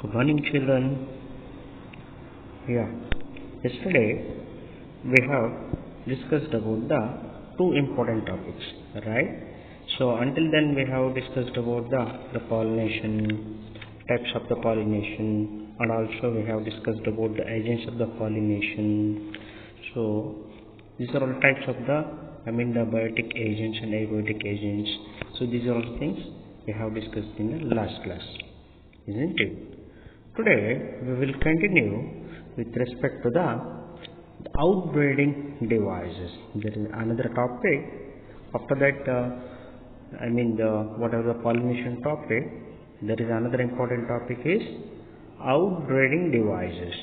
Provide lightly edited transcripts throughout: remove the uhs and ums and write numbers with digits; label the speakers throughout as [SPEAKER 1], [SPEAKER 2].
[SPEAKER 1] Good morning, children. Yeah, yesterday we have discussed about the two important topics, right? So until then we have discussed about the pollination, types of the pollination, and also we have discussed about the agents of the pollination. So these are all types of the biotic agents and abiotic agents. So these are all things we have discussed in the last class, isn't it? Today we will continue with respect to the outbreeding devices. There is another topic. After that, whatever the pollination topic, there is another important topic is outbreeding devices.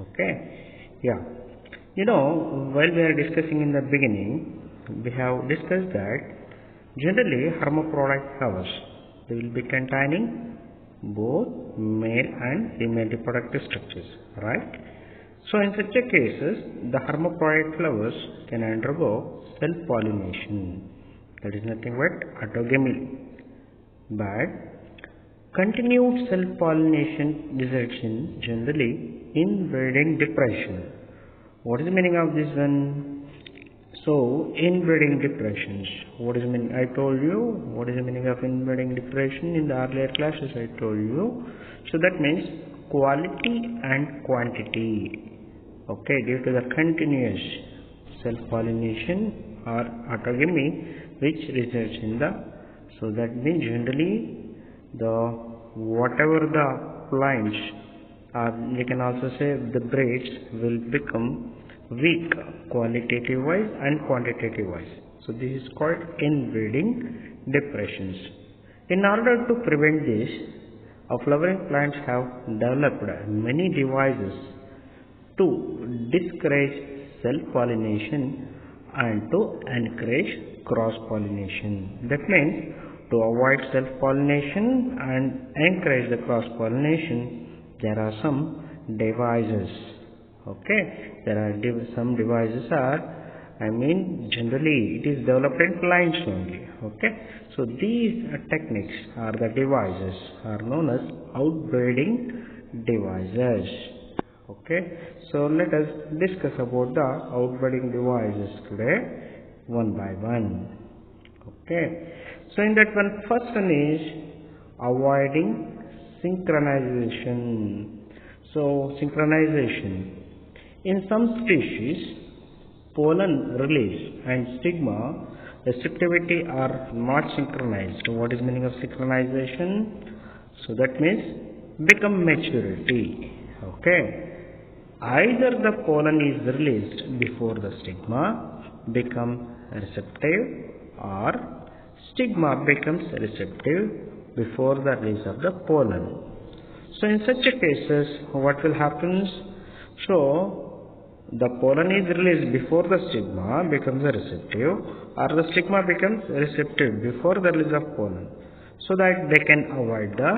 [SPEAKER 1] Okay, yeah. While we are discussing in the beginning, we have discussed that generally hermaphrodite flowers, they will be containing both male and female reproductive structures, right? So in such a cases, the hermaphrodite flowers can undergo self-pollination. That is nothing but autogamy. But continued self-pollination results in generally inbreeding depression. What is the meaning of this one? So, inbreeding depressions. What is the meaning? I told you what is the meaning of inbreeding depression in the earlier classes. I told you. So that means quality and quantity. Okay, due to the continuous self-pollination or autogamy, which results in the. So that means generally whatever the plants, or we can also say the breeds will become weak qualitative wise and quantitative wise. So this is called inbreeding depressions. In order to prevent this, flowering plants have developed many devices to discourage self-pollination and to encourage cross-pollination. That means to avoid self-pollination and encourage the cross-pollination, there are some devices. Okay, there are some devices generally it is developed in plants only. Okay, so these techniques are the devices are known as outbreeding devices. Okay, so let us discuss about the outbreeding devices today one by one. Okay, so in that one, first one is avoiding synchronization. So synchronization. In some species, pollen release and stigma receptivity are not synchronized. So what is the meaning of synchronization? So that means become maturity. Okay. Either the pollen is released before the stigma become receptive, or stigma becomes receptive before the release of the pollen. So in such a cases, what will happen? So the pollen is released before the stigma becomes receptive, or the stigma becomes receptive before the release of pollen, so that they can avoid the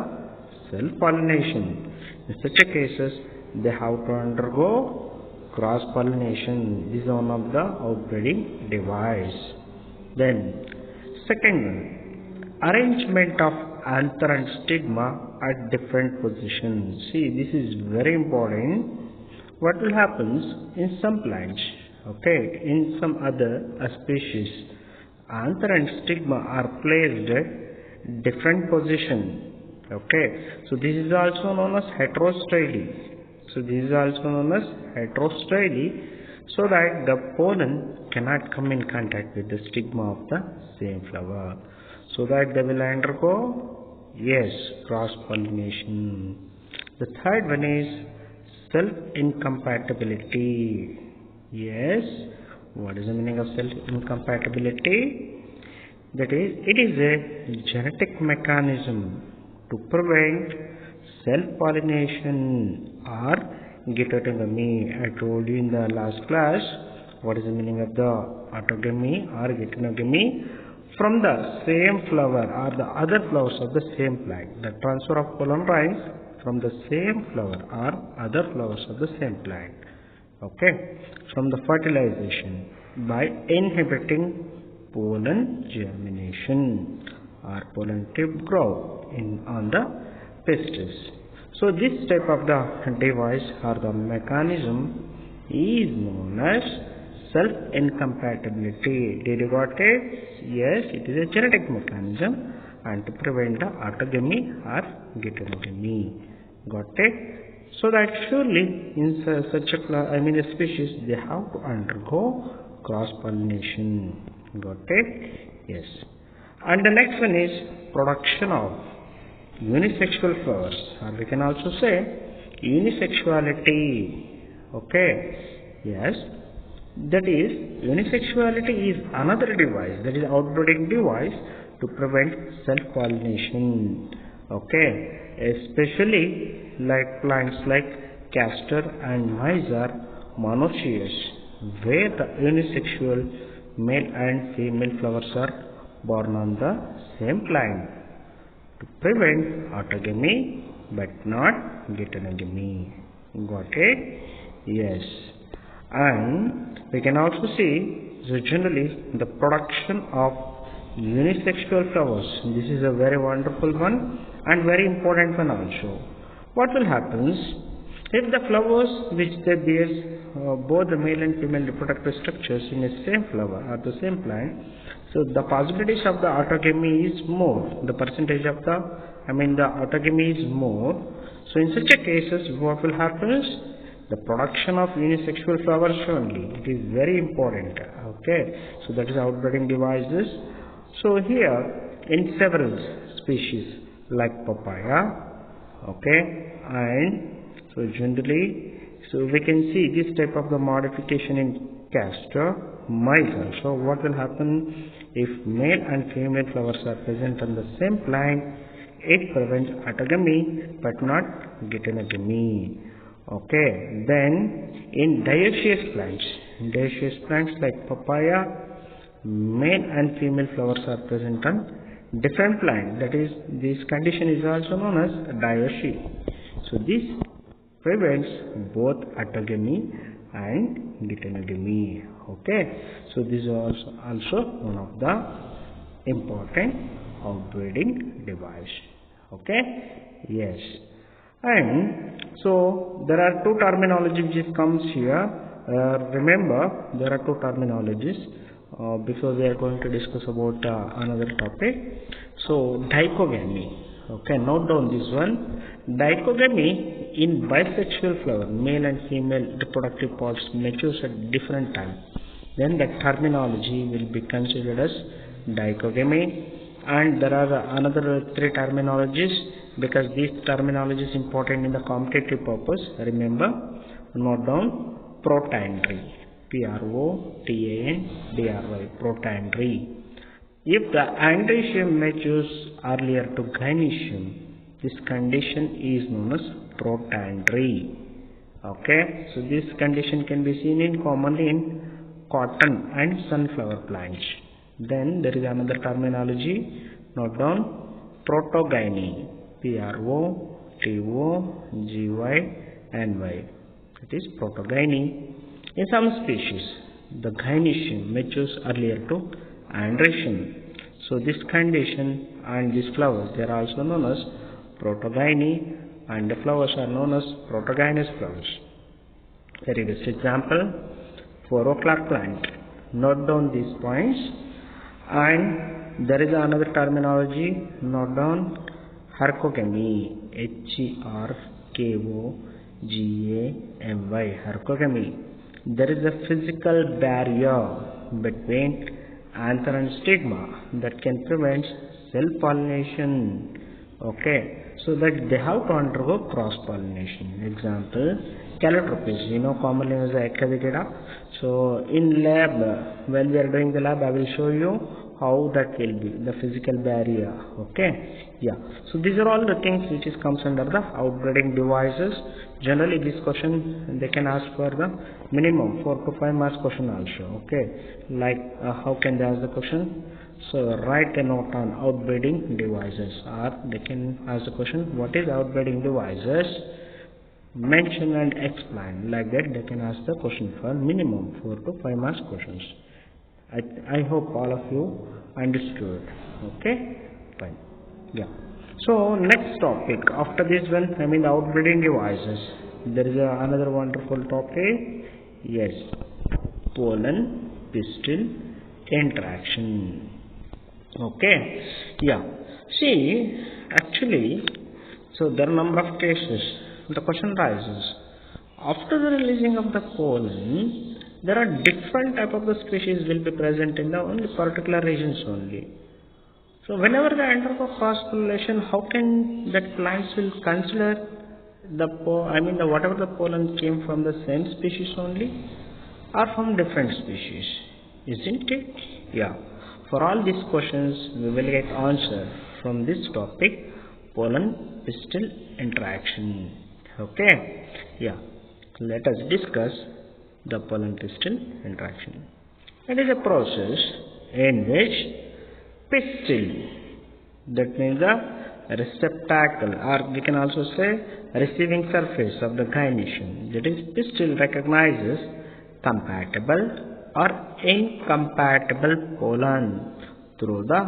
[SPEAKER 1] self-pollination. In such a cases, they have to undergo cross-pollination. This is one of the outbreeding device. Then, second one, arrangement of anther and stigma at different positions. See, this is very important. What will happen in some plants, okay, in some other species, anther and stigma are placed at different position. Okay, so this is also known as heterostyle. So this is also known as heterostyle, so that the pollen cannot come in contact with the stigma of the same flower, so that they will undergo, yes, cross-pollination. The third one is self-incompatibility. Yes, what is the meaning of self-incompatibility? That is, it is a genetic mechanism to prevent self-pollination or geitonogamy. I told you in the last class what is the meaning of the autogamy or geitonogamy. From the same flower or the other flowers of the same plant, the transfer of pollen rings from the same flower or other flowers of the same plant. Okay, from the fertilization by inhibiting pollen germination or pollen tip growth on the pistils. So this type of the device or the mechanism is known as self-incompatibility. Did you got it? Yes, it is a genetic mechanism and to prevent the autogamy or geitonogamy. Got it? So that surely in such a species they have to undergo cross-pollination. Got it? Yes. And the next one is production of unisexual flowers, or we can also say unisexuality. Okay? Yes. That is, unisexuality is another device, that is outbreeding device to prevent self-pollination. Okay? Especially like plants like castor and maize are monoecious, where the unisexual male and female flowers are born on the same plant to prevent autogamy but not geitonogamy. Got it? Yes. And we can also see, so generally, the production of unisexual flowers. This is a very wonderful one and very important one also. What will happen if the flowers which they bear both the male and female reproductive structures in the same flower or the same plant, so the possibilities of the autogamy is more. The percentage of the autogamy is more. So in such a cases, what will happen? The production of unisexual flowers only. It is very important. Okay. So that is outbreeding devices. So here in several species like papaya. Okay. And so generally, so we can see this type of the modification in castor, maize also. What will happen if male and female flowers are present on the same plant? It prevents autogamy but not geitonogamy. Okay, then in dioecious plants like papaya, male and female flowers are present on different plants. That is, this condition is also known as dioecious. So this prevents both autogamy and geitonogamy. Okay, so this is also one of the important outbreeding device. Okay, yes. And so there are two terminologies which comes here. Remember, there are two terminologies because we are going to discuss about another topic. So dichogamy. Okay, note down this one. Dichogamy in bisexual flower, male and female reproductive parts matures at different times. Then the terminology will be considered as dichogamy. And there are another three terminologies because this terminology is important in the competitive purpose. Remember, note down protandry, Protandry, protandry. If the androecium matures earlier to gynoecium, this condition is known as protandry. Okay, so this condition can be seen commonly in cotton and sunflower plants. Then there is another terminology, note down protogyny, Protogny. It is protogyny. In some species, the gynoecium matures earlier to androecium. So this condition and these flowers, they are also known as protogyny, and the flowers are known as protogynous flowers. Very best example, 4 o'clock plant. Note down these points. And there is another terminology, note down hercogamy, Hercogamy, hercogamy. There is a physical barrier between anther and stigma that can prevent self-pollination. Okay, so that they have to undergo cross-pollination. Example, calotropis, commonly as a echidna. So in lab, when we are doing the lab, I will show you how that will be, the physical barrier. Okay, yeah. So these are all the things which comes under the outbreeding devices. Generally, this question they can ask for the minimum 4 to 5 marks question also. Okay, like how can they ask the question? So write a note on outbreeding devices, or they can ask the question, what is outbreeding devices? Mention and explain. Like that they can ask the question for minimum 4 to 5 marks questions. I hope all of you understood. Okay, fine. Yeah. So next topic after this one, the outbreeding devices. There is another wonderful topic. Yes, pollen pistil interaction. Okay, yeah. See, actually, so there are number of cases. The question rises: after the releasing of the pollen, there are different type of the species will be present in the only particular regions only. So whenever they undergo cross pollination, how can that plants will consider the whatever the pollen came from the same species only or from different species? Isn't it? Yeah. For all these questions, we will get answer from this topic, pollen pistil interaction. Okay. Yeah. Let us discuss the pollen pistil interaction. It is a process in which pistil, that means the receptacle, or we can also say receiving surface of the gynoecium, that is pistil, recognizes compatible or incompatible pollen through the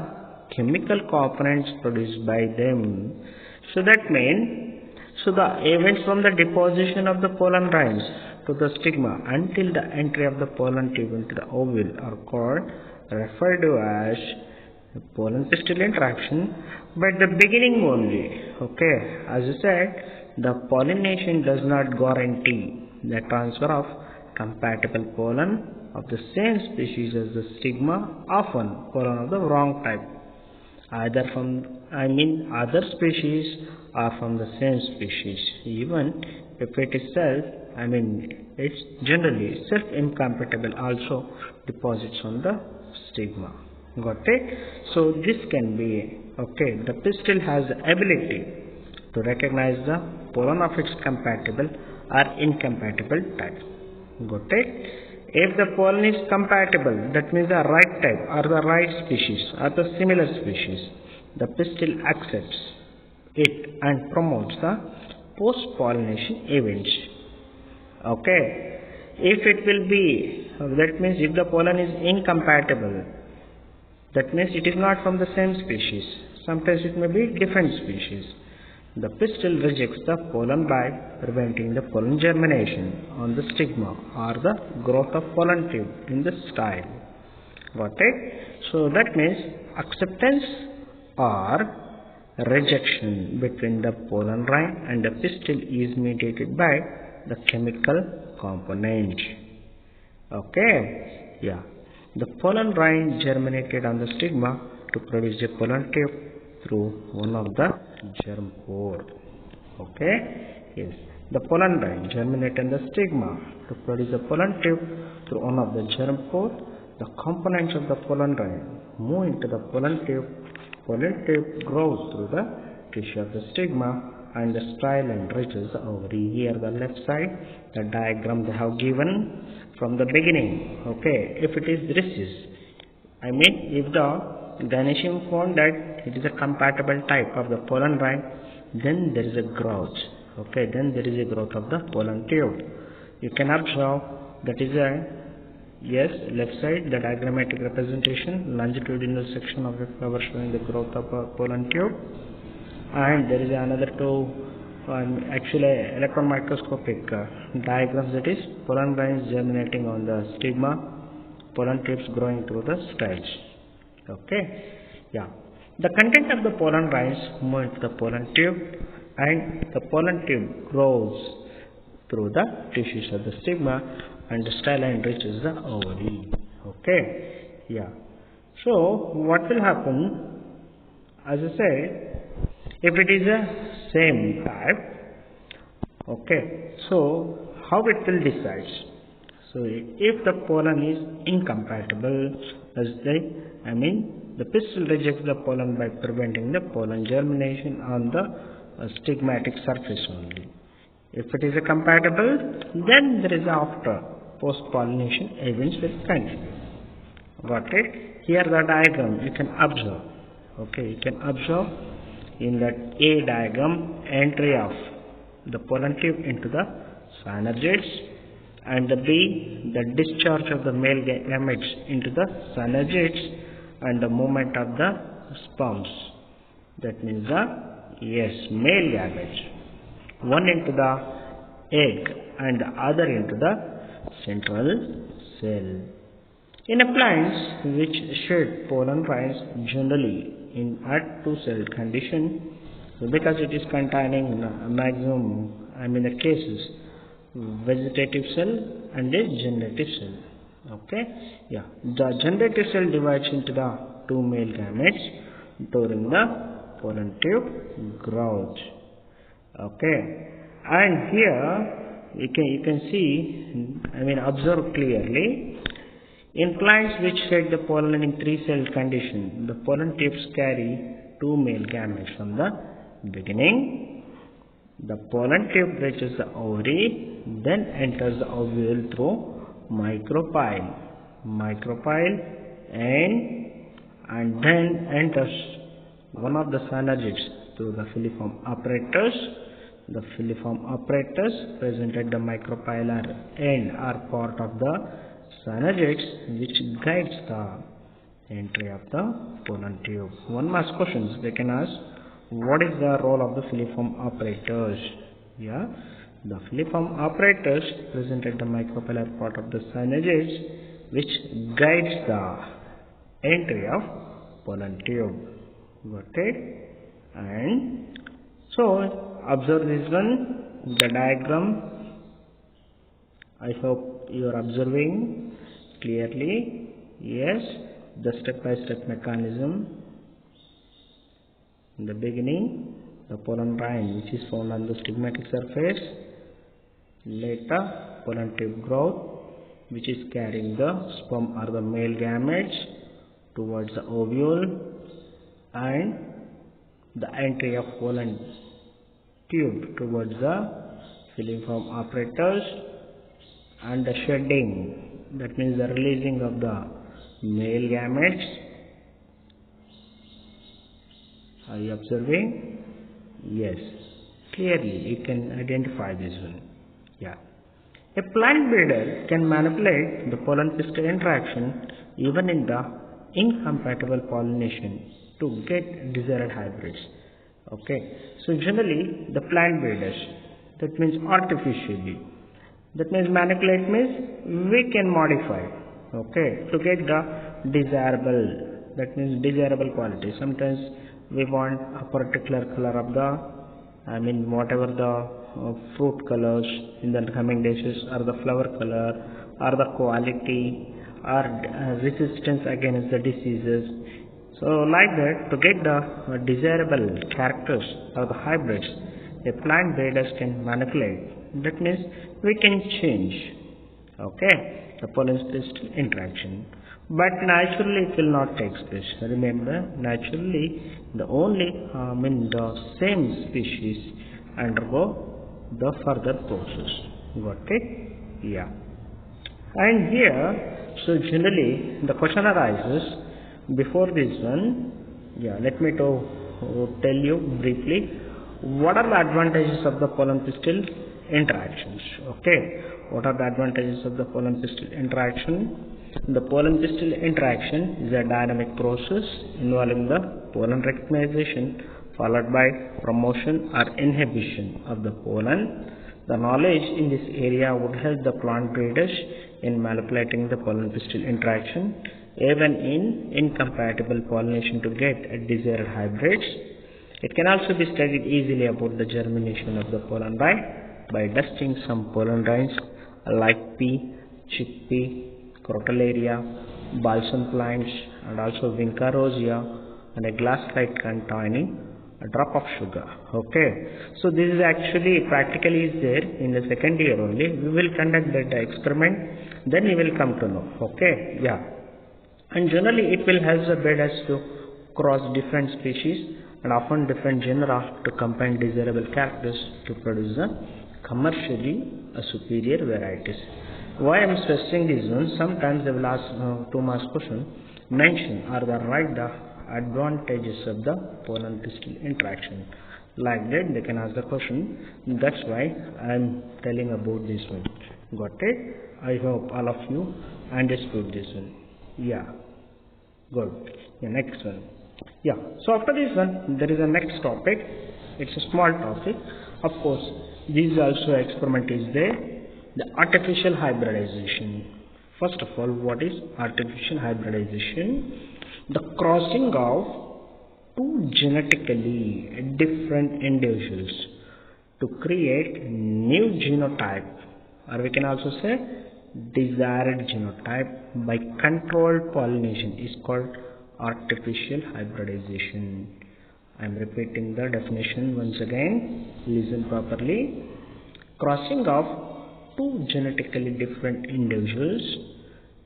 [SPEAKER 1] chemical components produced by them. So that means, so the events from the deposition of the pollen grains to the stigma until the entry of the pollen tube into the ovule are called, referred to as pollen pistil interaction. But the beginning only, okay, as I said, the pollination does not guarantee the transfer of compatible pollen of the same species as the stigma, often pollen of the wrong type, either from other species or from the same species, even if it is it's generally self incompatible also deposits on the stigma. Got it? So this can be, okay, the pistil has the ability to recognize the pollen of its compatible or incompatible type. Got it? If the pollen is compatible, that means the right type or the right species or the similar species, the pistil accepts it and promotes the post-pollination events. Okay? If it will be, that means if the pollen is incompatible, that means it is not from the same species. Sometimes it may be different species. The pistil rejects the pollen by preventing the pollen germination on the stigma or the growth of pollen tube in the style. Got it? So that means acceptance or rejection between the pollen rind and the pistil is mediated by the chemical component. Okay? Yeah. The pollen rind germinated on the stigma to produce a pollen tube through one of the germ pore. Okay? Yes. The pollen rind germinated on the stigma to produce a pollen tube through one of the germ pore. The components of the pollen rind move into the pollen tube. Pollen tube grows through the tissue of the stigma and the style and reaches the ovary. Here the left side, the diagram they have given from the beginning. Okay, if it is if the gynoecium found that it is a compatible type of the pollen rind, then there is a growth. Okay, then there is a growth of the pollen tube. You can observe that is left side, the diagrammatic representation, longitudinal section of a flower showing the growth of a pollen tube, and there is another two electron microscopic diagrams, that is pollen grains germinating on the stigma, pollen tubes growing through the styles. Okay, yeah. The content of the pollen grains move into the pollen tube and the pollen tube grows through the tissues of the stigma and the style and reaches the ovary. Okay, yeah. So what will happen, as I said, if it is a same type, okay, so how it will decide? So if the pollen is incompatible, the pistil rejects the pollen by preventing the pollen germination on the stigmatic surface only. If it is a compatible, then there is after post-pollination events will continue. Got it? Here the diagram you can observe. Okay, you can observe in that A diagram entry of the pollen tube into the synergids, and the B the discharge of the male gametes into the synergids and the movement of the sperms. That means the Yes, male gametes. One into the egg and the other into the central cell. In a plants which shed pollen grains generally in at two-cell condition, so because it is containing maximum, the cases, vegetative cell and a generative cell. Okay, yeah, the generative cell divides into the two male gametes during the pollen tube growth. Okay, and here you can see, observe clearly. In plants which shed the pollen in three-cell condition, the pollen tubes carry two male gametes from the beginning. The pollen tube reaches the ovary, then enters the ovule through micropyle, and then enters one of the synergids through the filiform apparatus. The filiform apparatus present at the micropylar end are part of the synergids which guides the entry of the pollen tube. One last question they can ask, what is the role of the filiform apparatus? Yeah, the filiform apparatus present at the micropylar part of the synergids which guides the entry of pollen tube. Got it? And so observe this one, the diagram. I hope you are observing clearly. Yes, the step-by-step mechanism. In the beginning, the pollen rind which is found on the stigmatic surface. Later, pollen tube growth which is carrying the sperm or the male gametes towards the ovule, and the entry of pollen tube towards the filiform apparatus, and the shedding, that means the releasing of the male gametes. Are you observing? Yes, clearly you can identify this one. Yeah, a plant breeder can manipulate the pollen pistil interaction even in the incompatible pollination to get desired hybrids. Okay, so generally the plant breeders, that means artificially, that means manipulate means we can modify, okay, to get the desirable, that means desirable quality. Sometimes we want a particular color of the, whatever the fruit colors in the coming dishes, or the flower color, or the quality, or resistance against the diseases. So like that, to get the desirable characters or the hybrids, a plant breeders can manipulate. That means we can change, okay, the pollen pistil interaction. But naturally it will not take place. Remember, naturally the only the same species undergo the further process. Got it? Yeah. And here, so generally the question arises. Before this one, yeah, let me tell you briefly what are the advantages of the pollen pistil interactions. Okay, what are the advantages of the pollen pistil interaction? The pollen pistil interaction is a dynamic process involving the pollen recognition followed by promotion or inhibition of the pollen. The knowledge in this area would help the plant breeders in manipulating the pollen pistil interaction even in incompatible pollination to get desired hybrids. It can also be studied easily about the germination of the pollen rind by dusting some pollen rinds like pea, chickpea, crotalaria, balsam plants, and also vinca rosea, and a glass slide containing a drop of sugar. Okay, so this is actually practically is there in the second year only. We will conduct that experiment, then you will come to know. Okay, yeah. And generally it will help the breeders to cross different species and often different genera to combine desirable characters to produce the commercially superior varieties. Why I am stressing this one? Sometimes they will ask 2 marks question. Mention or write the advantages of the pollen pistil interaction. Like that they can ask the question. That's why I am telling about this one. Got it? I hope all of you understood this one. Yeah, good. The next one. Yeah, so after this one there is a next topic, It's a small topic. Of course, this also experiment is there. The artificial hybridization. First of all, what is artificial hybridization? The crossing of two genetically different individuals to create new genotype, or we can also say desired genotype by controlled pollination is called artificial hybridization. I am repeating the definition once again. Listen properly. Crossing of two genetically different individuals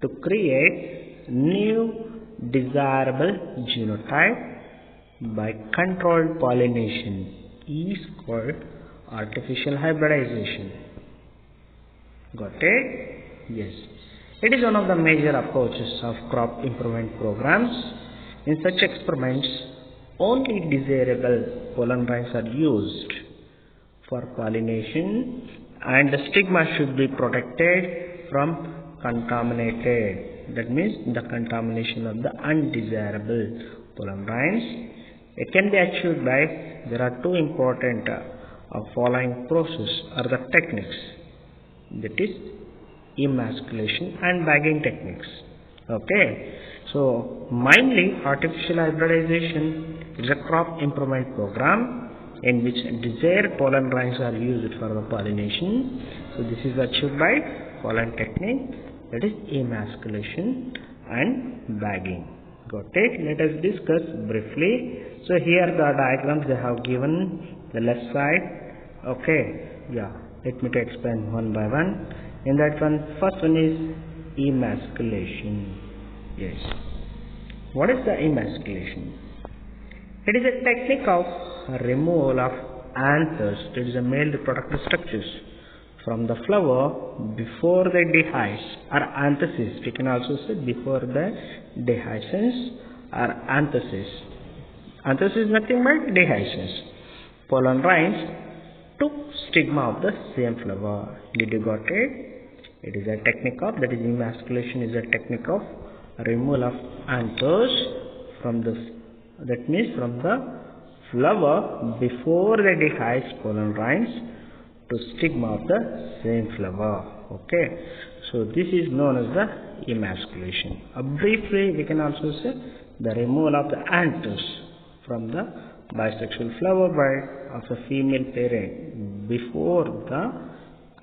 [SPEAKER 1] to create new desirable genotype by controlled pollination is called artificial hybridization. Got it? Yes. It is one of the major approaches of crop improvement programs. In such experiments, only desirable pollen grains are used for pollination, and the stigma should be protected from contaminated. That means the contamination of the undesirable pollen grains. It can be achieved by, there are two important following process or the techniques, that is emasculation and bagging techniques. Okay, so mainly artificial hybridization is a crop improvement program in which desired pollen grains are used for the pollination. So this is achieved by pollen technique, that is emasculation and bagging. Got it? Let us discuss briefly. So here the diagrams they have given, the left side. Okay, yeah, let me explain one by one. In that one, first one is emasculation. Yes. What is the emasculation? It is a technique of removal of anthers, that is the male reproductive structures, from the flower before the dehisce or anthesis. We can also say before the dehiscence or anthesis. Anthesis is nothing but dehiscence. Pollen grains to stigma of the same flower. Did you got it? It is a technique of, that is emasculation is a technique of removal of anthers from the, that means from the flower before the dehisced pollen grains to stigma of the same flower. Okay, so this is known as the emasculation. Briefly, we can also say the removal of the anthers from the bisexual flower by of a female parent before the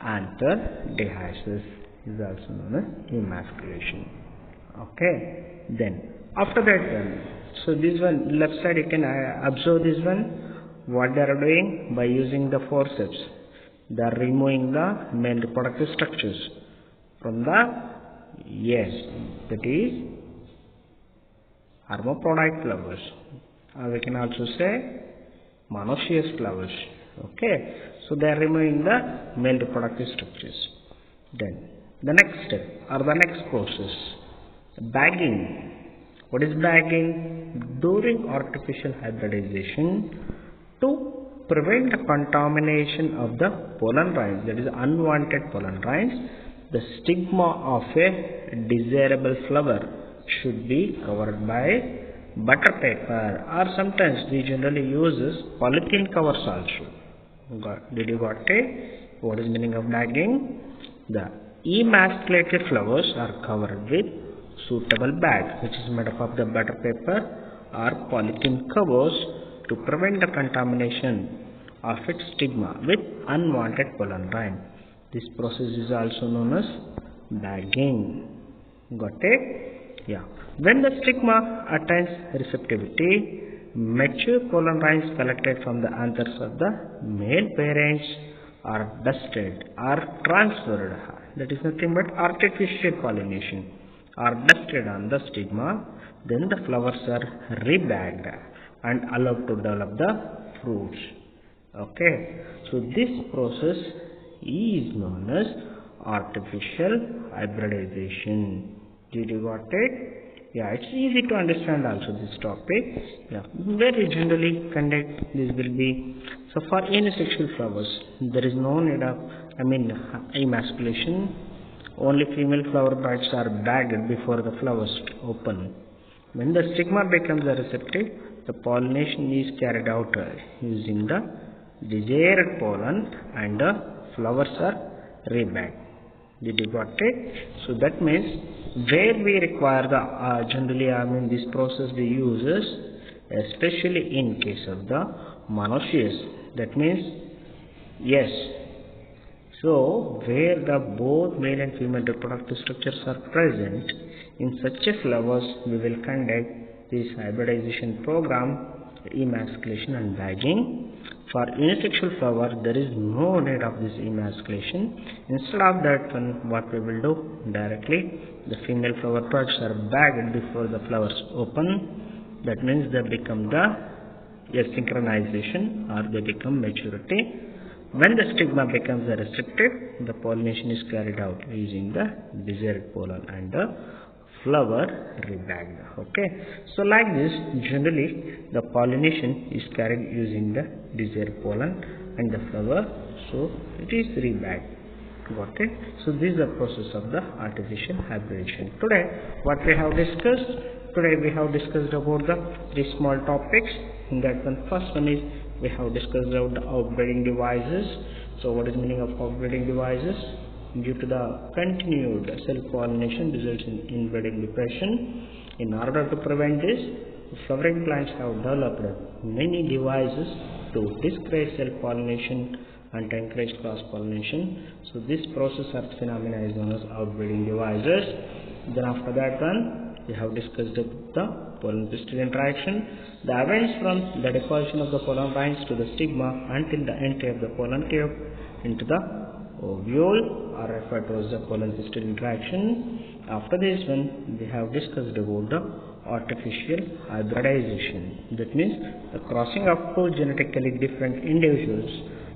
[SPEAKER 1] anther dehisces is also known as emasculation. Okay, then after that one, so this one left side you can observe this one, what they are doing by using the forceps. They are removing the male reproductive structures from the, yes, that is hermaphrodite flowers, or we can also say monoecious flowers. Okay, so they are removing the male reproductive structures. Then the next step or the next process, bagging. What is bagging? During artificial hybridization, to prevent the contamination of the pollen grains, that is unwanted pollen grains, the stigma of a desirable flower should be covered by butter paper, or sometimes we generally use polythene covers also. Did you got it? What is meaning of bagging? The emasculated flowers are covered with suitable bag, which is made up of the butter paper or polythene covers to prevent the contamination of its stigma with unwanted pollen grain. This process is also known as bagging. Got it? Yeah. When the stigma attains receptivity, mature pollen grains collected from the anthers of the male parents are dusted or transferred. That is nothing but artificial pollination, are dusted on the stigma. Then the flowers are rebagged and allowed to develop the fruits. Okay, so this process is known as artificial hybridization. Did you got it? Yeah, it's easy to understand also this topic. Yeah, where we generally conduct this will be, so for anisexual flowers there is no need of emasculation. Only female flower buds are bagged before the flowers open. When the stigma becomes receptive, the pollination is carried out using the desired pollen and the flowers are rebagged. Did you got it? So that means where we require the generally this process we use especially in case of the monoecious. That means yes. So where the both male and female reproductive structures are present, in such a flowers we will conduct this hybridization program, emasculation and bagging. For unisexual flower there is no need of this emasculation. Instead of that one, what we will do, directly the female flower buds are bagged before the flowers open. That means they become the synchronization or they become maturity. When the stigma becomes restricted, the pollination is carried out using the desired pollen and the flower rebagged. Okay, so like this generally the pollination is carried using the desired pollen and the flower, so it is rebagged. Got it? So this is the process of the artificial hybridization. Today what we have discussed, we have discussed about the three small topics. In that one, first one is we have discussed about the outbreeding devices. So what is the meaning of outbreeding devices? Due to the continued self-pollination results in inbreeding depression. In order to prevent this, flowering plants have developed many devices to discourage self-pollination and to encourage cross-pollination. So this process or phenomena is known as outbreeding devices. Then after that one, we have discussed the pollen-pistil interaction. The events from the deposition of the pollen grains to the stigma until the entry of the pollen tube into the ovule are referred to as the pollen-pistil interaction. After this one, we have discussed about the artificial hybridization. That means the crossing of two genetically different individuals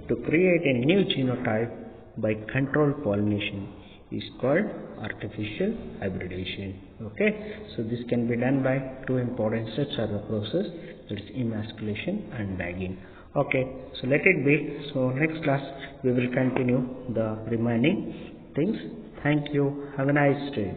[SPEAKER 1] to create a new genotype by controlled pollination is called artificial hybridization. Okay, so this can be done by two important steps of the process, that is emasculation and bagging. Okay, so let it be. So next class we will continue the remaining things. Thank you. Have a nice day.